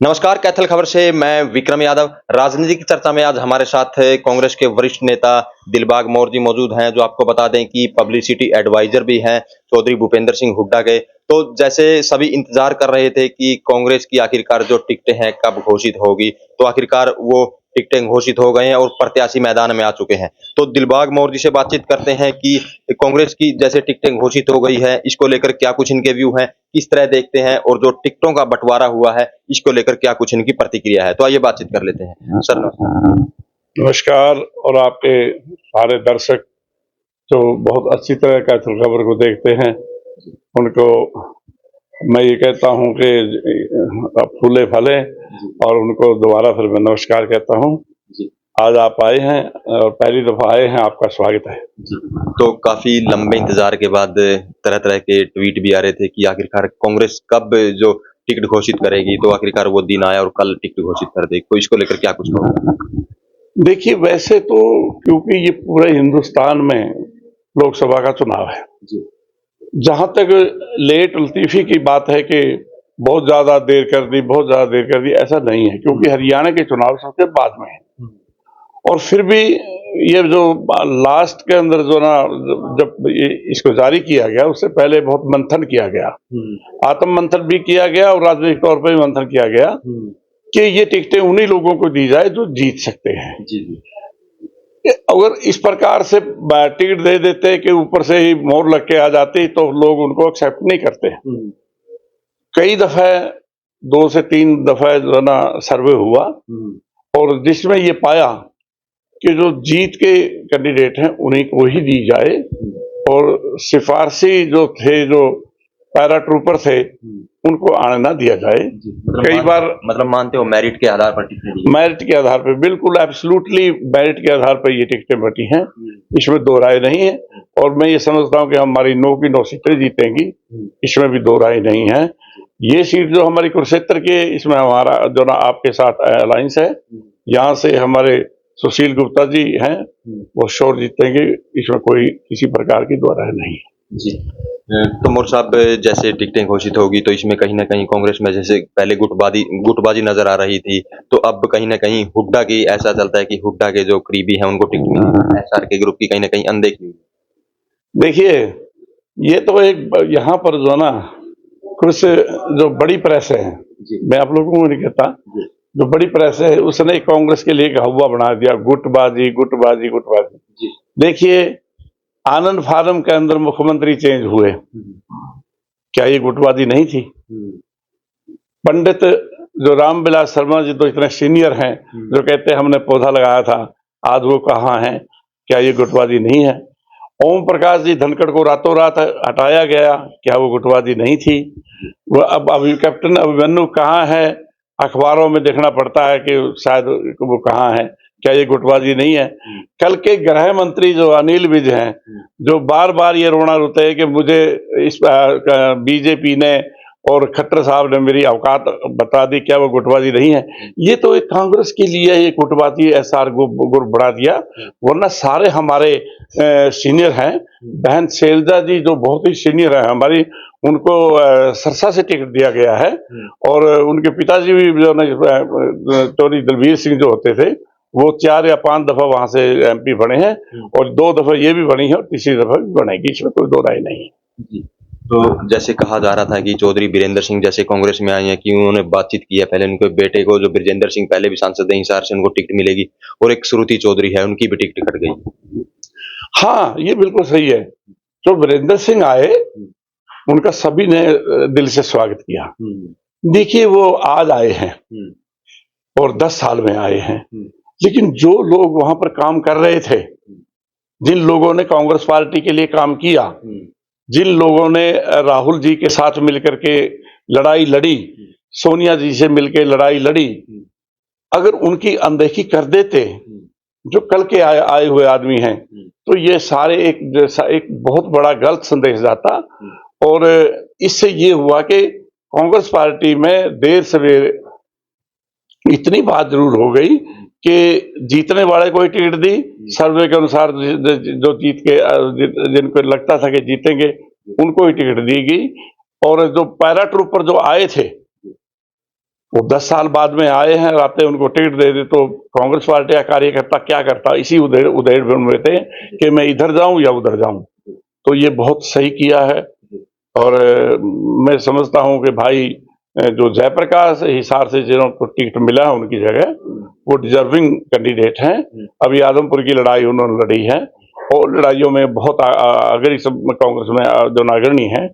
नमस्कार, कैथल खबर से मैं विक्रम यादव। राजनीति की चर्चा में आज हमारे साथ कांग्रेस के वरिष्ठ नेता दिलबाग मौर्य जी मौजूद हैं, जो आपको बता दें कि पब्लिसिटी एडवाइजर भी हैं चौधरी भूपेंद्र सिंह हुड्डा के। तो जैसे सभी इंतजार कर रहे थे कि कांग्रेस की आखिरकार जो टिकटें हैं कब घोषित होगी, तो आखिरकार वो टिकटें घोषित हो गए हैं और प्रत्याशी मैदान में आ चुके हैं। तो दिलबाग मौर्य जी से बातचीत करते हैं कि कांग्रेस की जैसे टिकटें घोषित हो गई है, इसको लेकर क्या कुछ इनके व्यू हैं, किस तरह देखते हैं, और जो टिकटों का बंटवारा हुआ है इसको लेकर क्या कुछ इनकी प्रतिक्रिया है। तो आइए बातचीत कर लेते हैं। सर नमस्कार। नमस्कार। और आपके सारे दर्शक जो बहुत अच्छी तरह कैथल खबर को देखते हैं, उनको मैं ये कहता हूं कि आप फूले फले, और उनको दोबारा फिर मैं नमस्कार कहता हूं। आज आप आए हैं और पहली दफा आए हैं, आपका स्वागत है। तो काफी लंबे इंतजार के बाद तरह तरह के ट्वीट भी आ रहे थे कि आखिरकार कांग्रेस कब जो टिकट घोषित करेगी, तो आखिरकार वो दिन आया और कल टिकट घोषित कर दी। तो इसको लेकर क्या कुछ कहोगे? देखिए, वैसे तो क्योंकि ये पूरे हिंदुस्तान में लोकसभा का चुनाव है, जहां तक लेट लतीफी की बात है कि बहुत ज्यादा देर कर दी, बहुत ज्यादा देर कर दी, ऐसा नहीं है, क्योंकि हरियाणा के चुनाव सबसे बाद में है। और फिर भी ये जो लास्ट के अंदर जो ना, जब इसको जारी किया गया उससे पहले बहुत मंथन किया गया, आत्म मंथन भी किया गया और राजनीतिक तौर पर भी मंथन किया गया कि ये टिकटें उन्हीं लोगों को दी जाए जो जीत सकते हैं। अगर इस प्रकार से टिकट दे देते कि ऊपर से ही मोहर लग के आ जाती, तो लोग उनको एक्सेप्ट नहीं करते। कई दफे 2 से 3 दफे जो ना सर्वे हुआ, और जिसमें ये पाया कि जो जीत के कैंडिडेट हैं उन्हीं को ही दी जाए, और सिफारसी जो थे, जो पैरा ट्रूपर थे, उनको आने ना दिया जाए। कई बार मानते हो मेरिट के आधार पर टिकटें? मेरिट के आधार पर, बिल्कुल एब्सोल्युटली मेरिट के आधार पर ये टिकटें बटी हैं, इसमें दो राय नहीं है। और मैं ये समझता हूं कि हमारी 9 की 9 सीटें जीतेंगी, इसमें भी दो राय नहीं है। ये सीट जो हमारी कुरुक्षेत्र की, इसमें हमारा जो ना आपके साथ अलायंस है, यहाँ से हमारे सुशील गुप्ता जी हैं, वो श्योर जीतेंगे, इसमें कोई किसी प्रकार की दो राय नहीं है। जी। तो मौर्य साहब, जैसे टिकटें घोषित होगी तो इसमें कहीं ना कहीं कांग्रेस में जैसे पहले गुटबाजी नजर आ रही थी, तो अब कहीं ना कहीं हुड्डा की ऐसा चलता है कि हुड्डा के जो करीबी हैं उनको टिकट मिली, एसआर के ग्रुप की कहीं ना कहीं अनदेखी हुई। देखिए, ये तो एक यहाँ पर जो ना कुछ जो बड़ी प्रेस है, मैं आप लोगों को नहीं कहता, जो बड़ी प्रेस है उसने कांग्रेस के लिए एक हवा बना दिया, गुटबाजी गुटबाजी गुटबाजी। देखिए, आनंद फार्म के अंदर मुख्यमंत्री चेंज हुए, क्या ये गुटबाजी नहीं थी? पंडित जो रामविलास शर्मा जी तो इतने सीनियर हैं, जो कहते हैं हमने पौधा लगाया था, आज वो कहाँ हैं? क्या ये गुटबाजी नहीं है? ओम प्रकाश जी धनखड़ को रातों रात हटाया गया, क्या वो गुटबाजी नहीं थी? वो अब अभी कैप्टन अभिमन्यु कहाँ है? अखबारों में देखना पड़ता है कि शायद वो कहाँ है, क्या ये गुटबाजी नहीं है? कल के गृह मंत्री जो अनिल विज हैं, जो बार बार ये रोना रोते हैं कि मुझे इस बीजेपी ने और खट्टर साहब ने मेरी औकात बता दी, क्या वो गुटबाजी नहीं है? ये तो एक कांग्रेस के लिए ये गुटबाजी एसआर गुर बढ़ा दिया, वरना सारे हमारे सीनियर हैं। बहन शैलजा जी जो बहुत ही सीनियर है हमारी, उनको सरसा से टिकट दिया गया है, और उनके पिताजी भी जो चौधरी दलबीर सिंह जो होते थे, वो 4 या 5 दफा वहां से एमपी बने हैं, और 2 दफा ये भी बनी है और तीसरी दफा भी बनेगी, इसमें कोई दो राय नहीं है। तो जैसे कहा जा रहा था कि चौधरी बीरेंद्र सिंह जैसे कांग्रेस में आए हैं कि उन्होंने बातचीत की है, पहले उनके बेटे को, जो ब्रजेंद्र सिंह पहले भी सांसद हैं हिसार से, उनको टिकट मिलेगी, और एक श्रुति चौधरी है, उनकी भी टिकट कट गई। हाँ, ये बिल्कुल सही है। जो वीरेंद्र सिंह आए, उनका सभी ने दिल से स्वागत किया। देखिए, वो आज आए हैं और 10 साल में आए हैं, लेकिन जो लोग वहां पर काम कर रहे थे, जिन लोगों ने कांग्रेस पार्टी के लिए काम किया, जिन लोगों ने राहुल जी के साथ मिलकर के लड़ाई लड़ी, सोनिया जी से मिलकर लड़ाई लड़ी, अगर उनकी अनदेखी कर देते, जो कल के आए हुए आदमी हैं, तो ये सारे एक बहुत बड़ा गलत संदेश जाता। और इससे ये हुआ कि कांग्रेस पार्टी में देर सवेर इतनी बात जरूर हो गई कि जीतने वाले को ही टिकट दी, सर्वे के अनुसार जो जीत के जिनको लगता था कि जीतेंगे, उनको ही टिकट दी गई। और जो पैरा ट्रूपर जो आए थे, वो 10 साल बाद में आए हैं, आते उनको टिकट दे दे तो कांग्रेस पार्टी का कार्यकर्ता क्या करता, इसी उधेड़ में थे कि मैं इधर जाऊं या उधर जाऊं। तो ये बहुत सही किया है। और मैं समझता हूं कि भाई जो जयप्रकाश हिसार से जिनको टिकट मिला है उनकी जगह वो डिजर्विंग कैंडिडेट हैं। अभी आदमपुर की लड़ाई उन्होंने लड़ी है और लड़ाइयों में बहुत अग्रणी सब कांग्रेस में जो अग्रणी है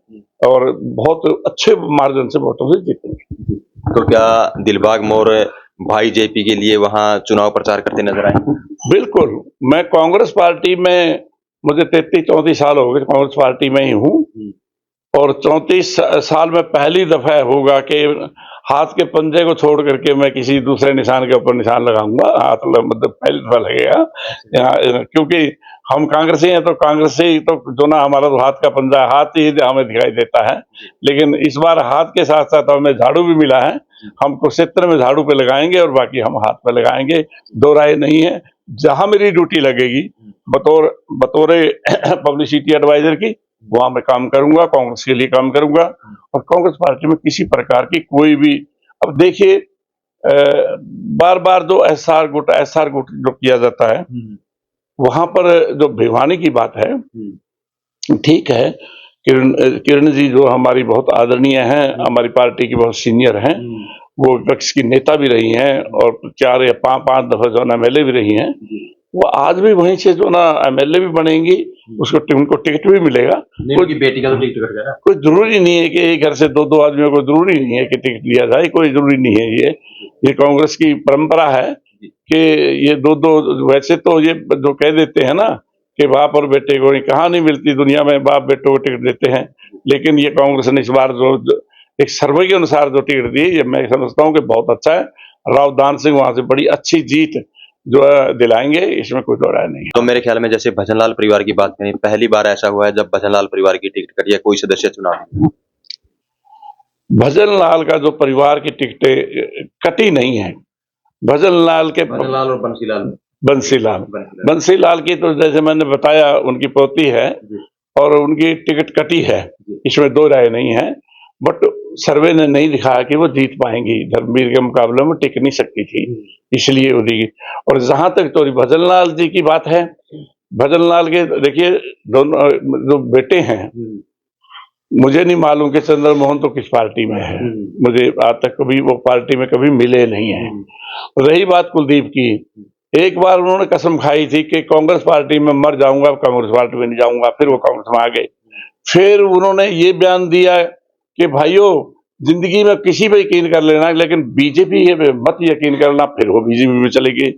और बहुत अच्छे मार्जिन से वोटों से जीतेंगे। तो क्या दिलबाग मोर भाई जेपी के लिए वहां चुनाव प्रचार करते नजर आए? बिल्कुल, मैं कांग्रेस पार्टी में मुझे 33-34 साल हो गए कांग्रेस पार्टी में ही हूँ और 34 साल में पहली दफा होगा कि हाथ के पंजे को छोड़ करके मैं किसी दूसरे निशान के ऊपर निशान लगाऊंगा। हाथ मतलब पहली दफा लगेगा यहाँ, क्योंकि हम कांग्रेसी हैं तो कांग्रेसी तो जो ना हमारा तो हाथ का पंजा हाथ ही हमें दिखाई देता है। लेकिन इस बार हाथ के साथ साथ हमें झाड़ू भी मिला है। हम कुरुक्षेत्र में झाड़ू पे लगाएंगे और बाकी हम हाथ पे लगाएंगे, दो राय नहीं है। जहां मेरी ड्यूटी लगेगी बतौर पब्लिसिटी एडवाइजर की वहां मैं काम करूंगा, कांग्रेस के लिए काम करूंगा और कांग्रेस पार्टी में किसी प्रकार की कोई भी, अब देखिए बार बार जो एसआर गुट जो किया जाता है वहां पर जो भिवानी की बात है, ठीक है, किरण जी जो हमारी बहुत आदरणीय हैं, हमारी पार्टी की बहुत सीनियर हैं, वो विपक्ष की नेता भी रही हैं और 4 या 5 दफा जो ना एमएलए भी रही हैं, वो आज भी वहीं से जो ना एमएलए भी बनेंगी, उनको टिकट भी मिलेगा। उनकी बेटी का तो टिकट कट गया ना। कोई जरूरी नहीं है कि एक घर से दो आदमियों को जरूरी नहीं है कि टिकट दिया जाए, कोई जरूरी नहीं है। ये कांग्रेस की परंपरा है कि ये दो वैसे तो ये जो कह देते हैं ना कि बाप और बेटे को कहाँ नहीं मिलती दुनिया में, बाप बेटों को टिकट देते हैं, लेकिन ये कांग्रेस ने इस बार जो एक सर्वे के अनुसार जो टिकट दी, ये मैं समझता हूँ कि बहुत अच्छा है। राव दान सिंह वहां से बड़ी अच्छी जीत जो है दिलाएंगे, इसमें कोई दो राय नहीं है। तो मेरे ख्याल में जैसे भजनलाल परिवार की बात करें, पहली बार ऐसा हुआ है जब भजनलाल परिवार की टिकट कटी है कोई सदस्य चुनाव। भजनलाल का जो परिवार की टिकटें कटी नहीं है, भजनलाल और बंसीलाल की तो जैसे मैंने बताया उनकी पोती है और उनकी टिकट कटी है, इसमें दो राय नहीं है। बट सर्वे ने नहीं दिखाया कि वो जीत पाएंगी, धर्मवीर के मुकाबले में टिक नहीं सकती थी, इसलिए उन्हीं। और जहां तक तो भजनलाल जी की बात है, भजनलाल के देखिए दोनों जो बेटे हैं, मुझे नहीं मालूम कि चंद्र मोहन तो किस पार्टी में है, मुझे आज तक कभी वो पार्टी में कभी मिले नहीं है। रही बात कुलदीप की, एक बार उन्होंने कसम खाई थी कि कांग्रेस पार्टी में मर जाऊंगा, कांग्रेस पार्टी में नहीं जाऊंगा, फिर वो कांग्रेस में आ गए। फिर उन्होंने ये बयान दिया कि भाइयों जिंदगी में किसी पे यकीन कर लेना लेकिन बीजेपी पे मत यकीन करना, फिर वो बीजेपी में चले गए।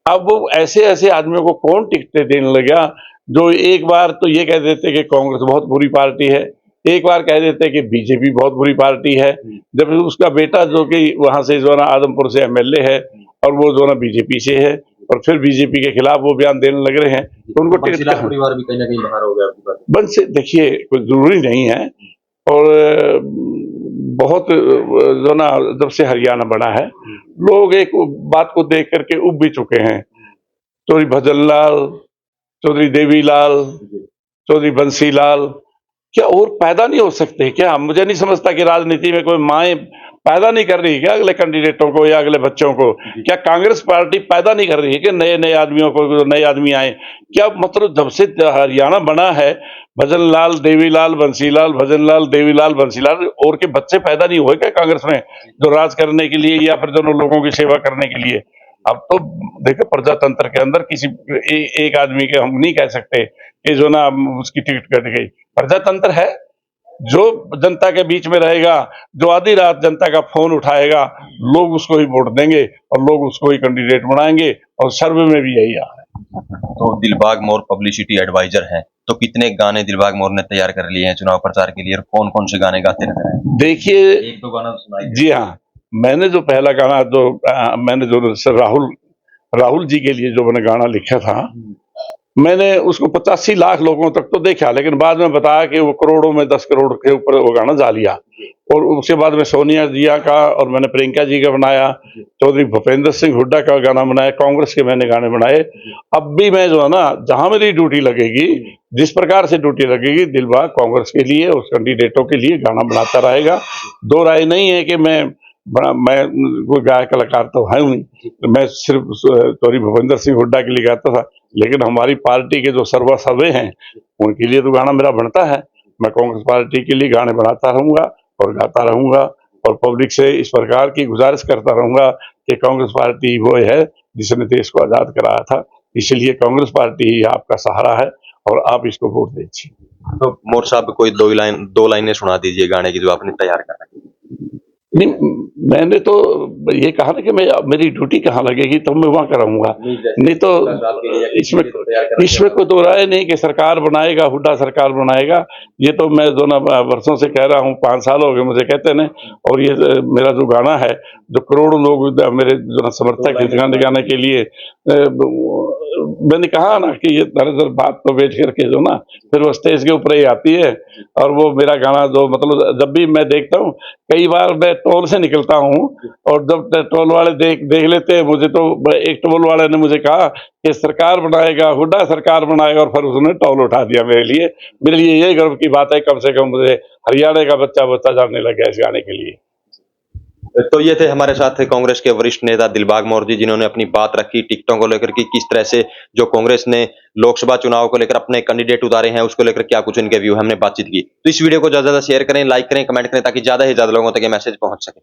अब वो ऐसे आदमियों को कौन टिकटें देने लगा जो एक बार तो ये कह देते कि कांग्रेस बहुत बुरी पार्टी है, एक बार कह देते कि बीजेपी बहुत बुरी पार्टी है, जब उसका बेटा जो कि वहां से जो ना आदमपुर से एमएलए है और वो जो ना बीजेपी से है और फिर बीजेपी के खिलाफ वो बयान देने लग रहे हैं, तो उनको टिकट परिवार भी कहीं ना कहीं बाहर हो गया। बन से देखिए कोई जरूरी नहीं है। और बहुत जो ना जब से हरियाणा बना है लोग एक बात को देख करके उब भी चुके हैं। चौधरी भजनलाल, चौधरी देवीलाल, चौधरी बंसीलाल क्या और पैदा नहीं हो सकते क्या? मुझे नहीं समझता कि राजनीति में कोई माएं पैदा नहीं कर रही क्या अगले कैंडिडेटों को या अगले बच्चों को? क्या कांग्रेस पार्टी पैदा नहीं कर रही है कि नए आदमियों को, नए आदमी आए? क्या मतलब जब से हरियाणा बना है भजनलाल, देवीलाल, बंसीलाल, भजनलाल, देवीलाल, बंसीलाल और के बच्चे पैदा नहीं हुए क्या कांग्रेस में जो राज करने के लिए या फिर दोनों लोगों की सेवा करने के लिए? अब तो देखो प्रजातंत्र के अंदर किसी एक आदमी के हम नहीं कह सकते कि जो ना उसकी टिकट कट गई। प्रजातंत्र है, जो जनता के बीच में रहेगा, जो आधी रात जनता का फोन उठाएगा, लोग उसको ही वोट देंगे और लोग उसको ही कैंडिडेट बनाएंगे और सर्वे में भी यही आ रहा है। तो दिलबाग मोर पब्लिसिटी एडवाइजर हैं, तो कितने गाने दिलबाग मोर ने तैयार कर लिए हैं चुनाव प्रचार के लिए और कौन कौन से गाने गाते नजर आए? देखिए एक दो गाना तो सुनाइए। जी हाँ, मैंने जो पहला गाना मैंने जो राहुल जी के लिए जो मैंने गाना लिखा था, मैंने उसको 85 लाख लोगों तक तो देखा, लेकिन बाद में बताया कि वो करोड़ों में 10 करोड़ के ऊपर वो गाना जा लिया। और उसके बाद में सोनिया जिया का और मैंने प्रियंका जी का बनाया, चौधरी भूपेंद्र सिंह हुड्डा का गाना बनाया, कांग्रेस के मैंने गाने बनाए। अब भी मैं जो है ना जहां मेरी ड्यूटी लगेगी, जिस प्रकार से ड्यूटी लगेगी, दिलबाग कांग्रेस के लिए उस कैंडिडेटों के लिए गाना बनाता रहेगा। दो राय नहीं है कि मैं मैं कोई गायक कलाकार तो है नहीं, मैं सिर्फ चौधरी भूपेंद्र सिंह हुड्डा के लिए गाता था, लेकिन हमारी पार्टी के जो सर्वे हैं उनके लिए तो गाना मेरा बनता है। मैं कांग्रेस पार्टी के लिए गाने बनाता रहूंगा और गाता रहूंगा और पब्लिक से इस प्रकार की गुजारिश करता रहूंगा कि कांग्रेस पार्टी वो है जिसने देश को आजाद कराया था, इसलिए कांग्रेस पार्टी ही आपका सहारा है और आप इसको वोट दीजिए। तो मोर साहब कोई दो लाइनें सुना दीजिए गाने की जो आपने तैयार करा है। नहीं, मैंने तो ये कहा ना कि मेरी ड्यूटी कहाँ लगेगी तो मैं वहां कराऊंगा, नहीं तो इसमें कोई दो राय नहीं कि सरकार बनाएगा, हुड्डा सरकार बनाएगा। ये तो मैं जो ना वर्षों से कह रहा हूँ, 5 साल हो गए मुझे कहते ने, और ये मेरा जो गाना है, जो करोड़ों लोग मेरे जो ना समर्थक इस गाने गाने के लिए, मैंने कहा ना कि ये दरअसल बात तो बैठ करके जो ना फिर वो स्टेज के ऊपर ही आती है। और वो मेरा गाना जो मतलब जब भी मैं देखता हूँ, कई बार मैं टोल से निकलता हूँ और जब टोल वाले देख लेते हैं मुझे, तो एक टोल वाले ने मुझे कहा कि सरकार बनाएगा, हुड्डा सरकार बनाएगा, और फिर उसने टोल उठा दिया मेरे लिए ये गर्व की बात है। कम से कम मुझे हरियाणा का बच्चा जानने लग गया इस गाने के लिए। तो ये थे हमारे साथ कांग्रेस के वरिष्ठ नेता दिलबाग मौर्य जी, जिन्होंने अपनी बात रखी टिकटों को लेकर कि किस तरह से जो कांग्रेस ने लोकसभा चुनाव को लेकर अपने कैंडिडेट उतारे हैं, उसको लेकर क्या कुछ इनके व्यू, हमने बातचीत की। तो इस वीडियो को ज्यादा से ज्यादा शेयर करें, लाइक करें, कमेंट करें, ताकि ज्यादा से ज्यादा लोगों तक ये मैसेज पहुंच सके।